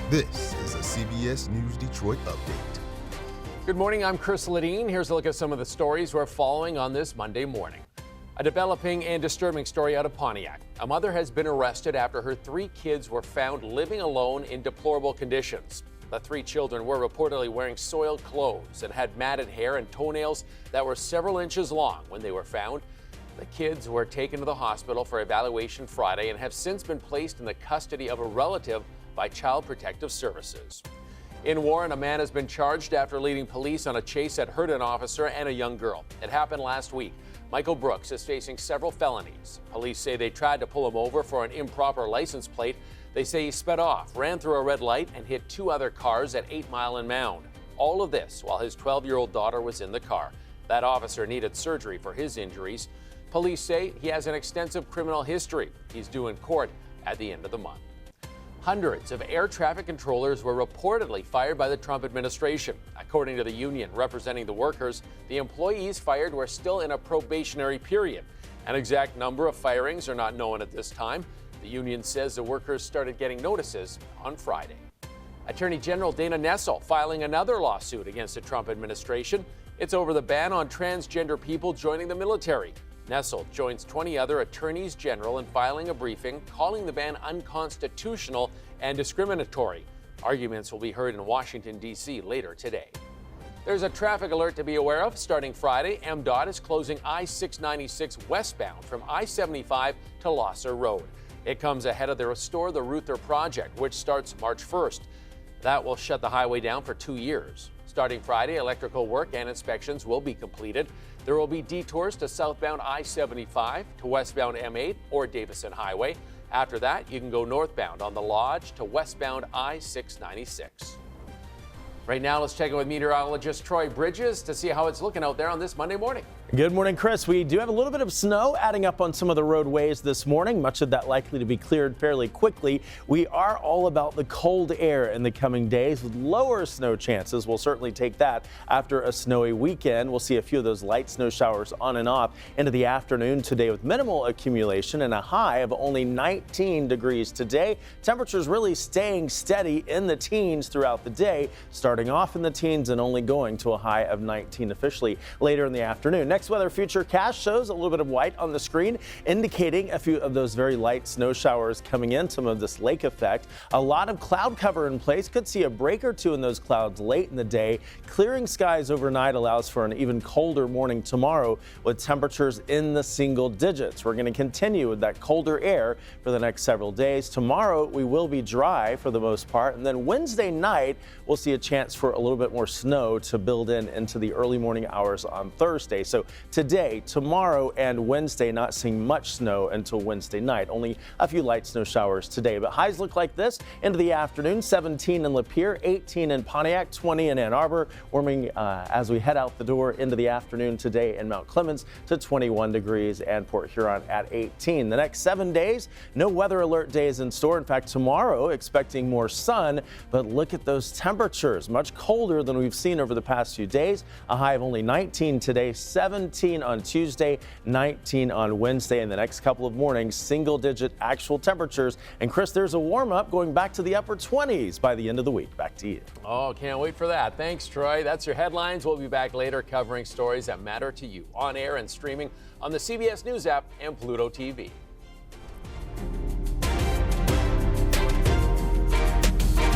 This is a CBS News Detroit update. Good morning, I'm Chris Ledeen. Here's a look at some of the stories we're following on this Monday morning. A developing and disturbing story out of Pontiac. A mother has been arrested after her 3 kids were found living alone in deplorable conditions. The 3 children were reportedly wearing soiled clothes and had matted hair and toenails that were several inches long when they were found. The kids were taken to the hospital for evaluation Friday and have since been placed in the custody of a relative by Child Protective Services. In Warren, a man has been charged after leading police on a chase that hurt an officer and a young girl. It happened last week. Michael Brooks is facing several felonies. Police say they tried to pull him over for an improper license plate. They say he sped off, ran through a red light, and hit 2 other cars at 8 Mile and Mound. All of this while his 12-year-old daughter was in the car. That officer needed surgery for his injuries. Police say he has an extensive criminal history. He's due in court at the end of the month. Hundreds of air traffic controllers were reportedly fired by the Trump administration. According to the union representing the workers, the employees fired were still in a probationary period. An exact number of firings are not known at this time. The union says the workers started getting notices on Friday. Attorney General Dana Nessel filing another lawsuit against the Trump administration. It's over the ban on transgender people joining the military. Nessel joins 20 other attorneys general in filing a briefing calling the ban unconstitutional and discriminatory. Arguments will be heard in Washington, D.C. later today. There's a traffic alert to be aware of. Starting Friday, MDOT is closing I-696 westbound from I-75 to Losser Road. It comes ahead of the Restore the Ruther project, which starts March 1st. That will shut the highway down for 2 years. Starting Friday, electrical work and inspections will be completed. There will be detours to southbound I-75, to westbound M8 or Davison Highway. After that, you can go northbound on the Lodge to westbound I-696. Right now, let's check in with meteorologist Troy Bridges to see how it's looking out there on this Monday morning. Good morning, Chris. We do have a little bit of snow adding up on some of the roadways this morning, much of that likely to be cleared fairly quickly. We are all about the cold air in the coming days with lower snow chances. We'll certainly take that after a snowy weekend. We'll see a few of those light snow showers on and off into the afternoon today with minimal accumulation and a high of only 19 degrees today. Temperatures really staying steady in the teens throughout the day, starting off in the teens and only going to a high of 19 officially later in the afternoon. Next weather futurecast shows a little bit of white on the screen, indicating a few of those very light snow showers coming in, some of this lake effect. A lot of cloud cover in place. Could see a break or two in those clouds late in the day. Clearing skies overnight allows for an even colder morning tomorrow with temperatures in the single digits. We're going to continue with that colder air for the next several days. Tomorrow we will be dry for the most part, and then Wednesday night we'll see a chance for a little bit more snow to build in into the early morning hours on Thursday. So today, tomorrow, and Wednesday, not seeing much snow until Wednesday night. Only a few light snow showers today, but highs look like this into the afternoon. 17 in Lapeer, 18 in Pontiac, 20 in Ann Arbor. Warming as we head out the door into the afternoon today in Mount Clemens to 21 degrees and Port Huron at 18. The next 7 days, no weather alert days in store. In fact, tomorrow expecting more sun, but look at those temperatures. Much colder than we've seen over the past few days. A high of only 19 today, 17 on Tuesday, 19 on Wednesday. In the next couple of mornings, single-digit actual temperatures. And Chris, there's a warm-up going back to the upper 20s by the end of the week. Back to you. Oh, can't wait for that. Thanks, Troy. That's your headlines. We'll be back later covering stories that matter to you on air and streaming on the CBS News app and Pluto TV.